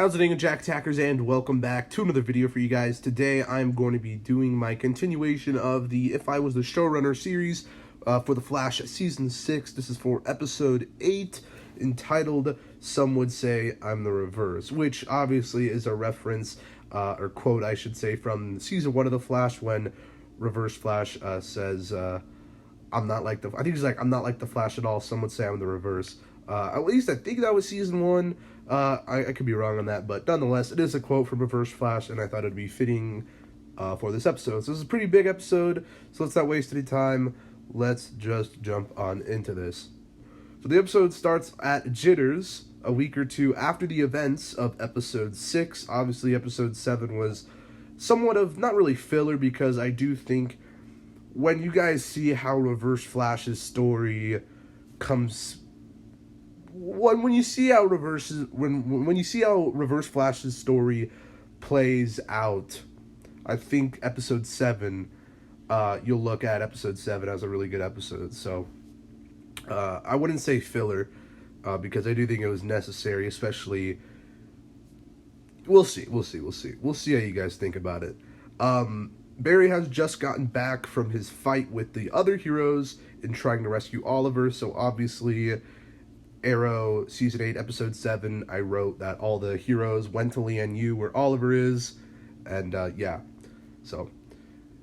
How's it going, Jack Attackers, and welcome back to another video for you guys. Today I'm going to be doing my continuation of the If I Was the Showrunner series for The Flash Season 6. This is for Episode 8, entitled Some Would Say I'm the Reverse, which obviously is a reference, or quote I should say, from Season 1 of The Flash when Reverse Flash says, I'm not like the... I think he's like, I'm not like the Flash at all, some would say I'm the Reverse. At least I think that was Season 1. I could be wrong on that, but nonetheless, it is a quote from Reverse Flash, and I thought it'd be fitting for this episode. So this is a pretty big episode, so let's not waste any time. Let's just jump on into this. So the episode starts at Jitters, a week or two after the events of Episode 6. Obviously, Episode 7 was somewhat of, not really filler, because I do think when you guys see how Reverse Flash's story comes... When you see how when you see how Reverse Flash's story plays out, I think Episode 7, you'll look at Episode 7 as a really good episode. So I wouldn't say filler, because I do think it was necessary, especially... We'll see how you guys think about it. Barry has just gotten back from his fight with the other heroes in trying to rescue Oliver, so obviously... Arrow, Season 8, Episode 7, I wrote that all the heroes went to Lian Yu where Oliver is, and yeah. So,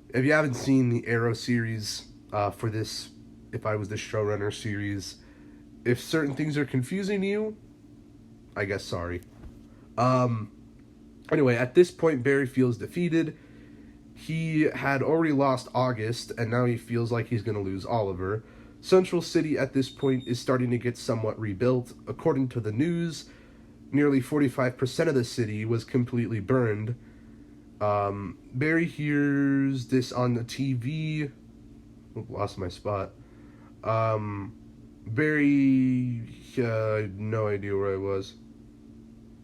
if you haven't seen the Arrow series for this If I Was the Showrunner series, if certain things are confusing you, I guess sorry. Anyway, at this point, Barry feels defeated. He had already lost August, and now he feels like he's going to lose Oliver. Central City at this point is starting to get somewhat rebuilt. According to the news, nearly 45% of the city was completely burned. Barry hears this on the TV. Oh, lost my spot. Barry... no idea where I was.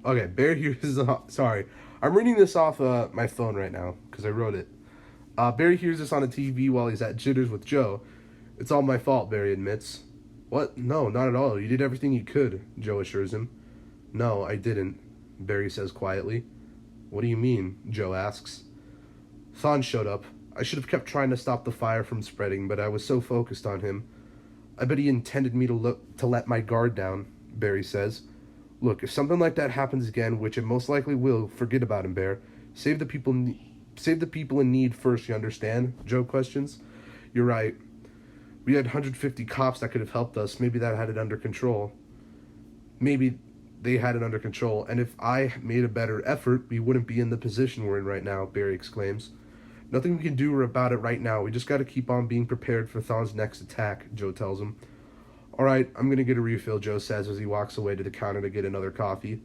Okay, Barry hears... sorry. I'm reading this off my phone right now, because I wrote it. Barry hears this on the TV while he's at Jitters with Joe. It's all my fault, Barry admits. What? No, not at all. You did everything you could, Joe assures him. No, I didn't, Barry says quietly. What do you mean? Joe asks. Thawne showed up. I should have kept trying to stop the fire from spreading, but I was so focused on him. I bet he intended me to let my guard down, Barry says. Look, if something like that happens again, which it most likely will, forget about him, Bear. Save the people in need first, you understand? Joe questions. You're right. We had 150 cops that could have helped us. Maybe that had it under control. Maybe they had it under control. And if I made a better effort, we wouldn't be in the position we're in right now, Barry exclaims. Nothing we can do about it right now. We just got to keep on being prepared for Thawne's next attack, Joe tells him. All right, I'm going to get a refill, Joe says as he walks away to the counter to get another coffee.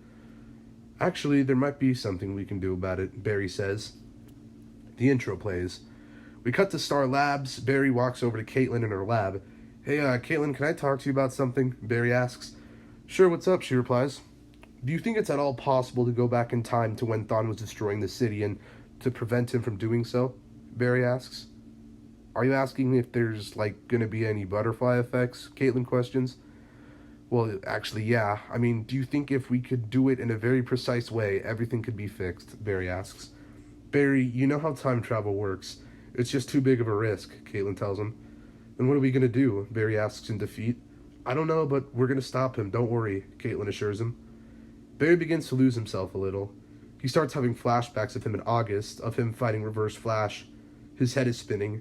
Actually, there might be something we can do about it, Barry says. The intro plays. We cut to Star Labs. Barry walks over to Caitlin in her lab. Hey, Caitlin, can I talk to you about something? Barry asks. Sure, what's up? She replies. Do you think it's at all possible to go back in time to when Thawne was destroying the city and to prevent him from doing so? Barry asks. Are you asking me if there's, gonna be any butterfly effects? Caitlin questions. Well, actually, yeah. I mean, do you think if we could do it in a very precise way, everything could be fixed? Barry asks. Barry, you know how time travel works. It's just too big of a risk, Caitlin tells him. Then what are we going to do? Barry asks in defeat. I don't know, but we're going to stop him. Don't worry, Caitlin assures him. Barry begins to lose himself a little. He starts having flashbacks of him in August, of him fighting Reverse Flash. His head is spinning.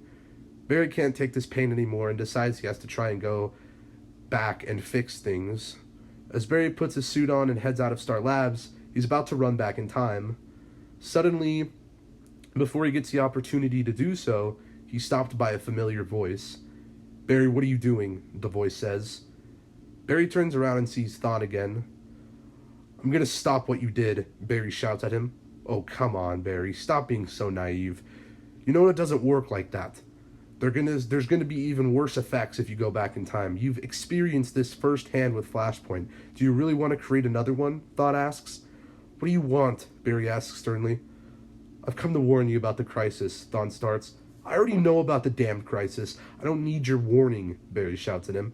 Barry can't take this pain anymore and decides he has to try and go back and fix things. As Barry puts his suit on and heads out of Star Labs, he's about to run back in time. Suddenly, before he gets the opportunity to do so, he's stopped by a familiar voice. Barry, what are you doing? The voice says. Barry turns around and sees Thawne again. I'm gonna stop what you did, Barry shouts at him. Oh, come on, Barry. Stop being so naive. You know it doesn't work like that. There's gonna be even worse effects if you go back in time. You've experienced this firsthand with Flashpoint. Do you really want to create another one? Thawne asks. What do you want? Barry asks sternly. I've come to warn you about the crisis, Thawne starts. I already know about the damned crisis. I don't need your warning, Barry shouts at him.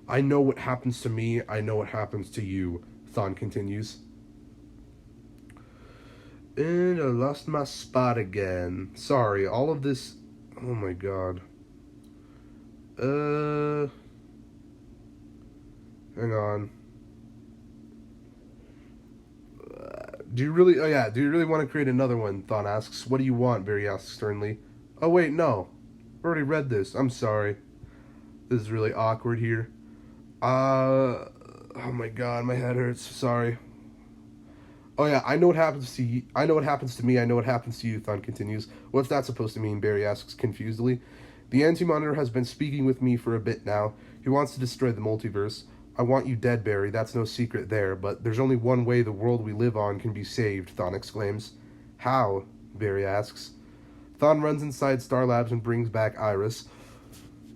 I know what happens to me. I know what happens to you, Thawne continues. And I lost my spot again. Sorry, all of this... Oh my god. Hang on. Do you really... Oh yeah, do you really want to create another one? Thon asks. What do you want? Barry asks sternly. Oh wait, no. I already read this. I'm sorry. This is really awkward here. Oh my god, my head hurts. Sorry. Oh yeah, I know what happens to you. I know what happens to me. I know what happens to you, Thon continues. What's that supposed to mean? Barry asks confusedly. The Anti-Monitor has been speaking with me for a bit now. He wants to destroy the multiverse. I want you dead, Barry. That's no secret there, but there's only one way the world we live on can be saved, Thon exclaims. How? Barry asks. Thon runs inside Star Labs and brings back Iris.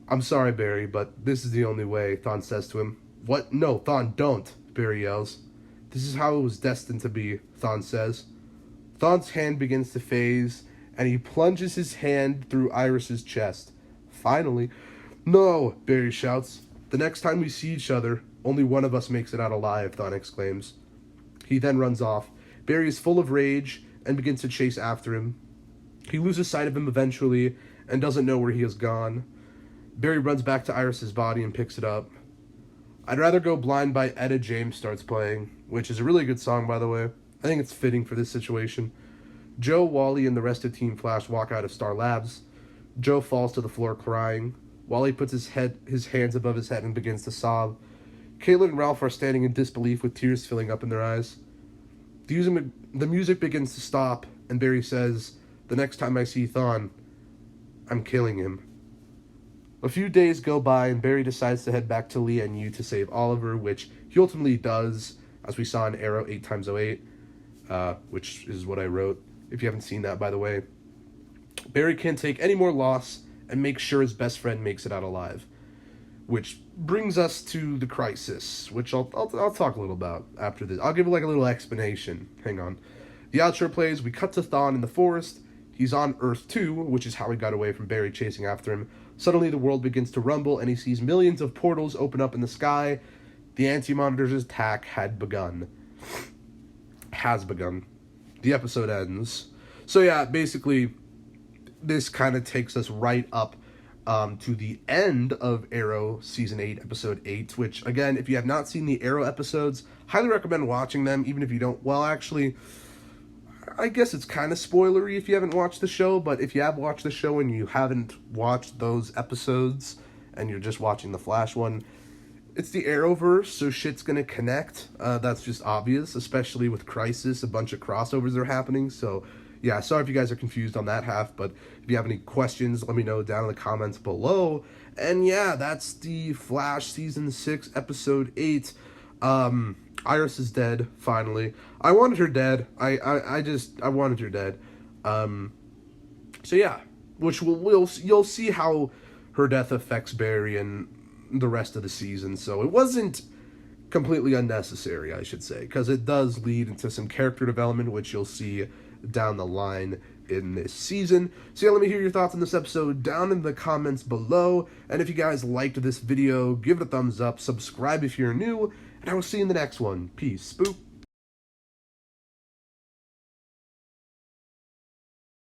I'm sorry, Barry, but this is the only way, Thon says to him. What? No, Thon, don't, Barry yells. This is how it was destined to be, Thon says. Thon's hand begins to phase, and he plunges his hand through Iris's chest. Finally. No, Barry shouts. The next time we see each other, only one of us makes it out alive, Thon exclaims. He then runs off. Barry is full of rage and begins to chase after him. He loses sight of him eventually and doesn't know where he has gone. Barry runs back to Iris's body and picks it up. I'd Rather Go Blind by Etta James starts playing, which is a really good song, by the way. I think it's fitting for this situation. Joe, Wally, and the rest of Team Flash walk out of Star Labs. Joe falls to the floor crying. Wally puts his hands above his head and begins to sob. Caitlin and Ralph are standing in disbelief with tears filling up in their eyes. The music begins to stop, and Barry says, the next time I see Thon, I'm killing him. A few days go by, and Barry decides to head back to Lian-Yu to save Oliver, which he ultimately does, as we saw in Arrow 8x08, which is what I wrote, if you haven't seen that, by the way. Barry can't take any more loss and makes sure his best friend makes it out alive. Which brings us to the crisis, which I'll talk a little about after this. I'll give like a little explanation. Hang on. The outro plays, we cut to Thon in the forest. He's on Earth 2, which is how he got away from Barry chasing after him. Suddenly the world begins to rumble, and he sees millions of portals open up in the sky. The Anti-Monitor's attack had begun. Has begun. The episode ends. So yeah, basically, this kind of takes us right up to the end of Arrow Season 8, Episode 8, which, again, if you have not seen the Arrow episodes, highly recommend watching them, even if you don't... Well, actually, I guess it's kind of spoilery if you haven't watched the show, but if you have watched the show and you haven't watched those episodes, and you're just watching the Flash one, it's the Arrowverse, so shit's gonna connect. That's just obvious, especially with Crisis. A bunch of crossovers are happening, so... Yeah, sorry if you guys are confused on that half, but if you have any questions, let me know down in the comments below. And yeah, that's the Flash Season 6, Episode 8. Iris is dead, finally. I wanted her dead. I wanted her dead. So yeah, which you'll see how her death affects Barry and the rest of the season. So it wasn't completely unnecessary, I should say, because it does lead into some character development, which you'll see down the line in this season. So yeah, let me hear your thoughts on this episode down in the comments below. And if you guys liked this video, give it a thumbs up, subscribe if you're new, and I will see you in the next one. Peace. Spook.